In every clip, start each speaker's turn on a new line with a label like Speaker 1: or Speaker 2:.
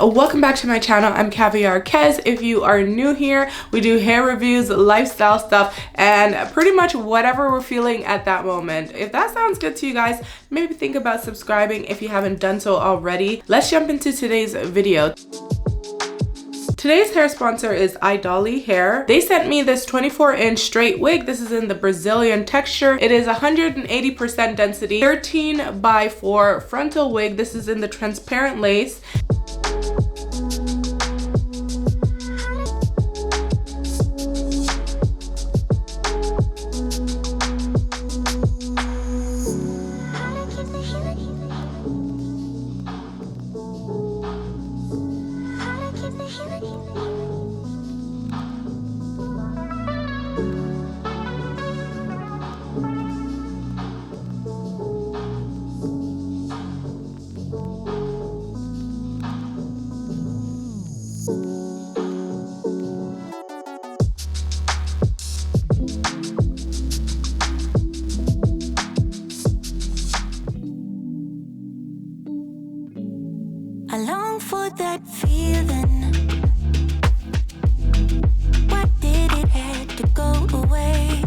Speaker 1: Welcome back to my channel. I'm Kaviar Kez. If you are new here, we do hair reviews, lifestyle stuff, and pretty much whatever we're feeling at that moment. If that sounds good to you guys, maybe think about subscribing if you haven't done so already. Let's jump into today's video. Today's hair sponsor is Idoli hair. They sent me this 24-inch straight wig. This is in the Brazilian texture. It is 180% density, 13x4 frontal wig. This is in the transparent lace.
Speaker 2: I long for that feeling. Why did it have to go away?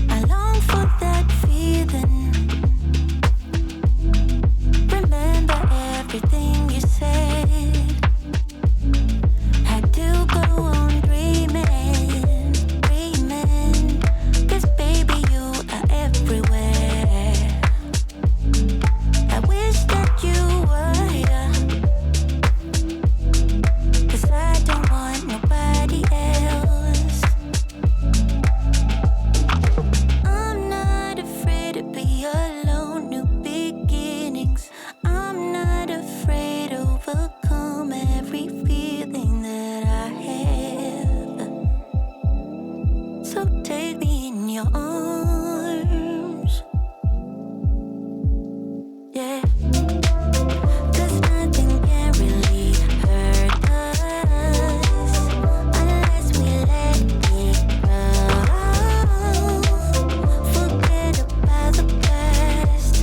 Speaker 2: I long for that feeling. Remember everything you said. Had to go on dreaming, dreaming. 'Cause baby, you are everywhere. I wish that you were here, 'cause I don't want nobody else. I'm not afraid to be alone, new beginnings. I'm not afraid to overcome every feeling that I have. So take me in your arms, yeah. 'Cause nothing can really hurt us unless we let it go. Forget about the past.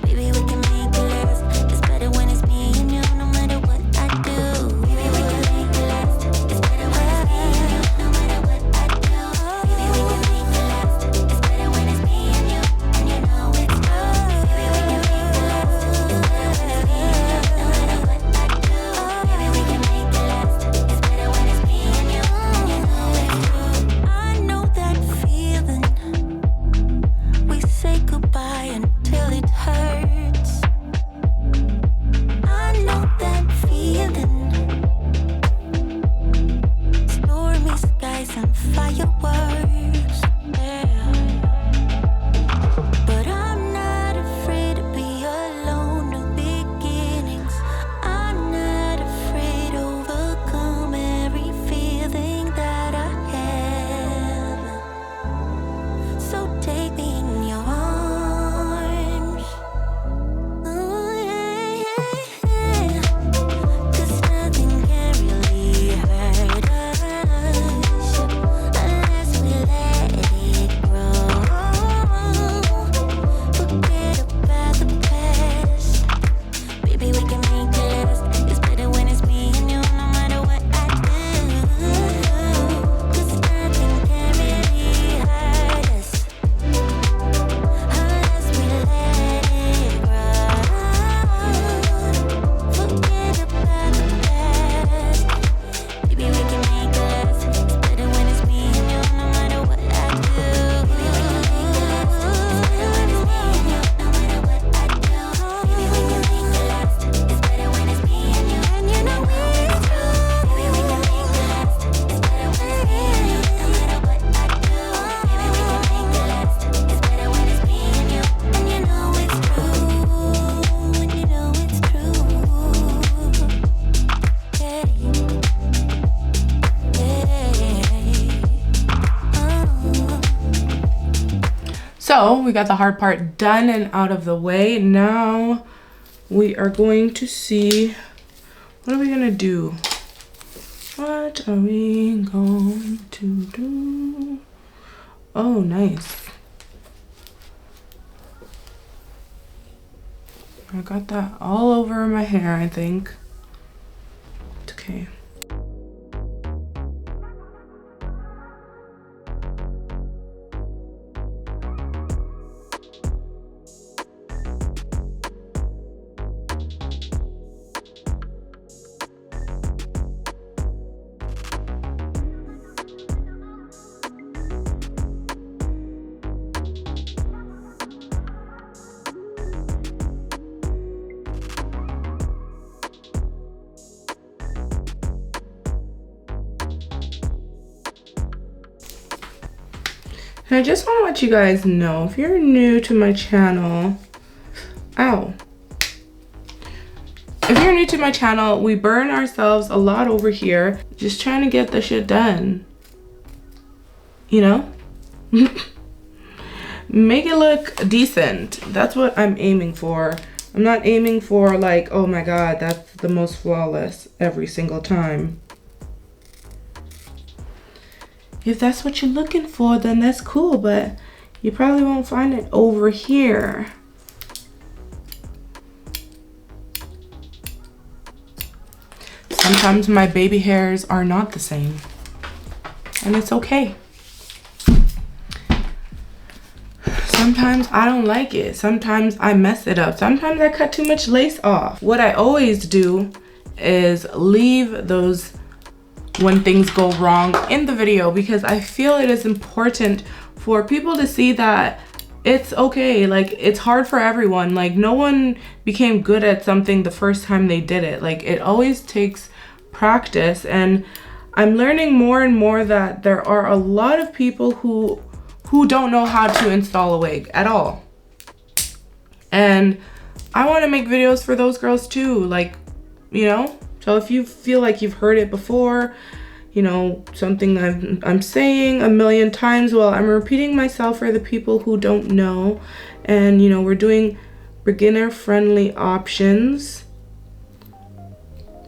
Speaker 2: Baby, we can make it last. It's better when it's me and you, no matter what I do. Baby, we can make it last. It's better when it's me and you, no matter what I do. Baby, we can make it last. It's better when it's me and you, and you know it's true. Baby, we can make it last. It's better when it's me and you, no matter what I do. Baby, we can make it last. It's better when it's me and you, and you know it's true. I know that feeling. We say goodbye until it hurts. I know that feeling. Stormy skies and fireworks, yeah. But I'm not afraid to be alone, new beginnings. I'm not afraid to overcome every feeling that I have. So take me in your arms, oh, yeah, yeah. 'Cause nothing can really hurt us unless
Speaker 1: So we got the hard part done and out of the way. Now we are going to see, what are we gonna do? What are we going to do? Oh, nice. I got that all over my hair, I think. It's okay. And I just want to let you guys know, if you're new to my channel, ow. If you're new to my channel, we burn ourselves a lot over here just trying to get the shit done. You know? Make it look decent. That's what I'm aiming for. I'm not aiming for like, oh my god, that's the most flawless every single time. If that's what you're looking for, then that's cool, but you probably won't find it over here. Sometimes my baby hairs are not the same, and it's okay. Sometimes I don't like it. Sometimes I mess it up. Sometimes I cut too much lace off. What I always do is leave those when things go wrong in the video, because I feel it is important for people to see that it's okay. Like, it's hard for everyone. Like, no one became good at something the first time they did it. Like, it always takes practice, and I'm learning more and more that there are a lot of people who don't know how to install a wig at all. And I want to make videos for those girls too, like, you know? So if you feel like you've heard it before, you know, something I'm saying a million times, well, I'm repeating myself for the people who don't know. And, you know, we're doing beginner-friendly options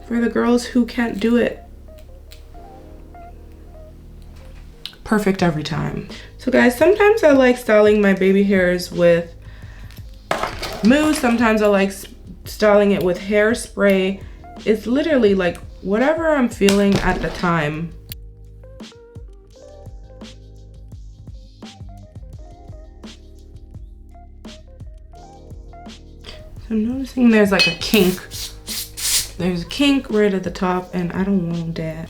Speaker 1: for the girls who can't do it perfect every time. So guys, sometimes I like styling my baby hairs with mousse. Sometimes I like styling it with hairspray. It's literally like whatever I'm feeling at the time. So I'm noticing there's like a kink. There's a kink right at the top, and I don't want that.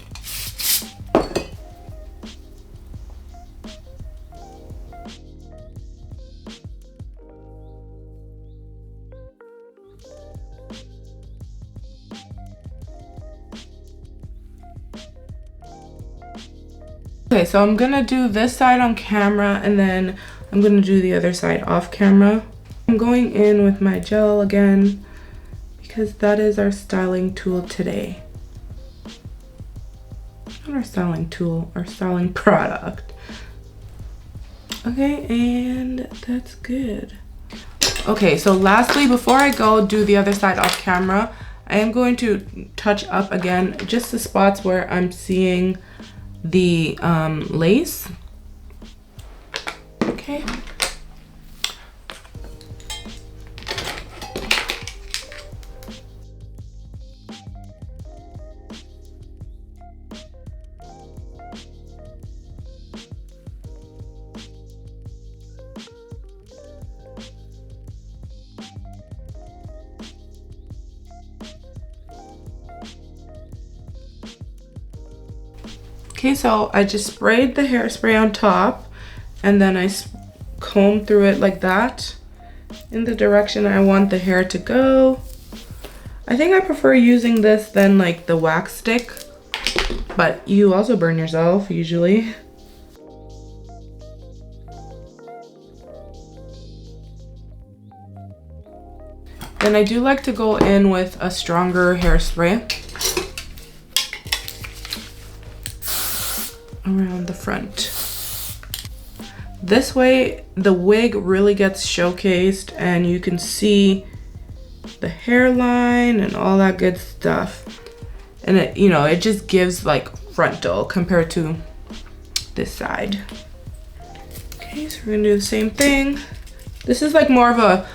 Speaker 1: Okay, so I'm gonna do this side on camera, and then I'm gonna do the other side off camera. I'm going in with my gel again, because that is our styling tool today. Not our styling tool, our styling product. Okay, and that's good. Okay, so lastly, before I go do the other side off camera, I am going to touch up again just the spots where I'm seeing the lace. Okay. Okay, so I just sprayed the hairspray on top, and then I combed through it like that in the direction I want the hair to go. I think I prefer using this than like the wax stick, but you also burn yourself usually. Then I do like to go in with a stronger hairspray around the front. This way the wig really gets showcased and you can see the hairline and all that good stuff. And it, you know, it just gives like frontal compared to this side. Okay, so we're gonna do the same thing. This is like more of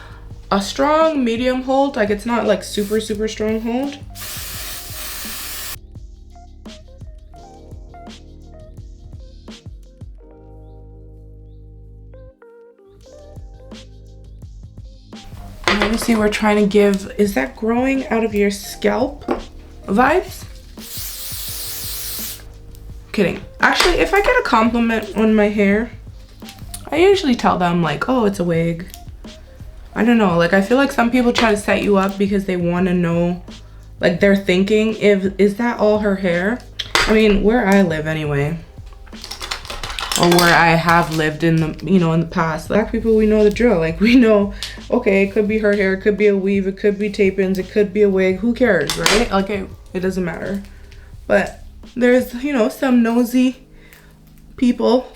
Speaker 1: a strong medium hold, like it's not like super strong hold. And obviously we're trying to give, is that growing out of your scalp vibes? Kidding. Actually, if I get a compliment on my hair, I usually tell them like, oh, it's a wig. I don't know, like I feel like some people try to set you up because they want to know, like they're thinking, is that all her hair? I mean, where I live anyway, or where I have lived in the, you know, in the past, Black people, we know the drill. Like we know, okay, it could be her hair, it could be a weave, it could be tape-ins, it could be a wig, who cares, right? Like it doesn't matter. But there's, you know, some nosy people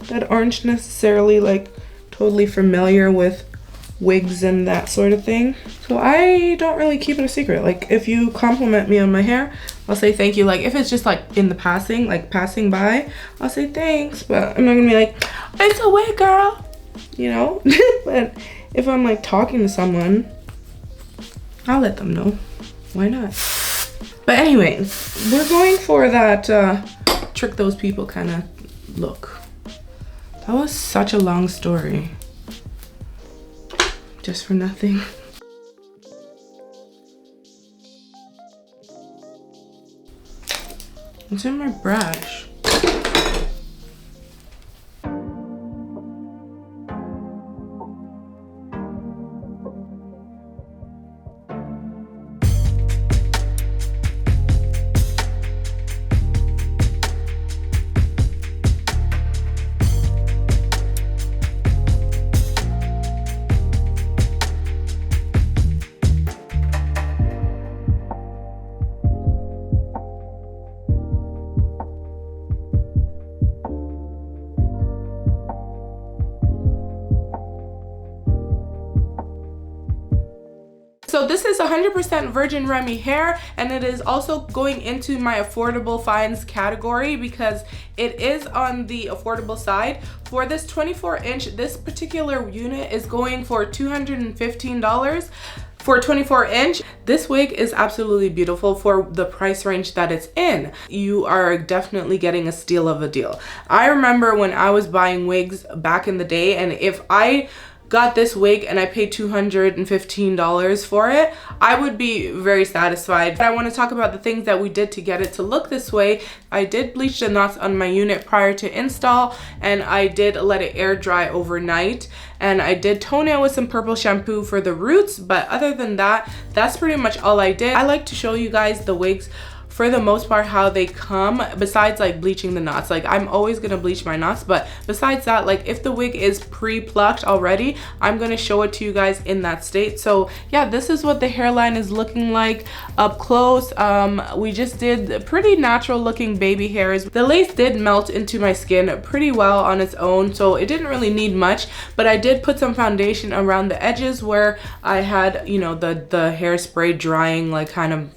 Speaker 1: that aren't necessarily like totally familiar with wigs and that sort of thing. So I don't really keep it a secret. Like if you compliment me on my hair, I'll say thank you. Like if it's just like in the passing, like passing by, I'll say thanks, but I'm not gonna be like, it's a wig, girl, you know. But if I'm like talking to someone, I'll let them know. Why not? But anyway, we're going for that trick those people kind of look. That was such a long story. Just for nothing. What's in my brush? So this is 100% virgin Remy hair, and it is also going into my affordable finds category because it is on the affordable side. For this 24-inch, this particular unit is going for $215. For 24-inch, this wig is absolutely beautiful for the price range that it's in. You are definitely getting a steal of a deal. I remember when I was buying wigs back in the day, and if I got this wig and I paid $215 for it, I would be very satisfied. But I want to talk about the things that we did to get it to look this way. I did bleach the knots on my unit prior to install, and I did let it air dry overnight, and I did toenail with some purple shampoo for the roots. But other than that, that's pretty much all I did. I like to show you guys the wigs for the most part how they come, besides like bleaching the knots. Like I'm always gonna bleach my knots, but besides that, like if the wig is pre-plucked already, I'm gonna show it to you guys in that state. So yeah, this is what the hairline is looking like up close. We just did pretty natural looking baby hairs. The lace did melt into my skin pretty well on its own, so it didn't really need much, but I did put some foundation around the edges where I had, you know, the hairspray drying, like kind of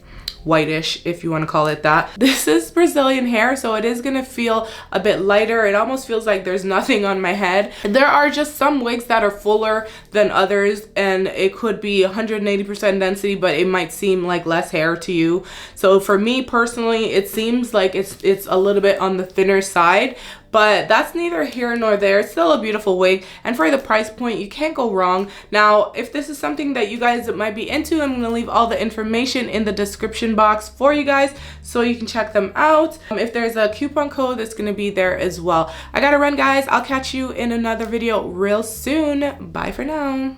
Speaker 1: whitish, if you want to call it that. This is Brazilian hair, so it is gonna feel a bit lighter. It almost feels like there's nothing on my head. There are just some wigs that are fuller than others, and it could be 180% density, but it might seem like less hair to you. So for me personally, it seems like it's a little bit on the thinner side, but that's neither here nor there. It's still a beautiful wig, and for the price point, you can't go wrong. Now, if this is something that you guys might be into, I'm gonna leave all the information in the description box for you guys so you can check them out. If there's a coupon code, it's gonna be there as well. I gotta run, guys. I'll catch you in another video real soon. Bye for now.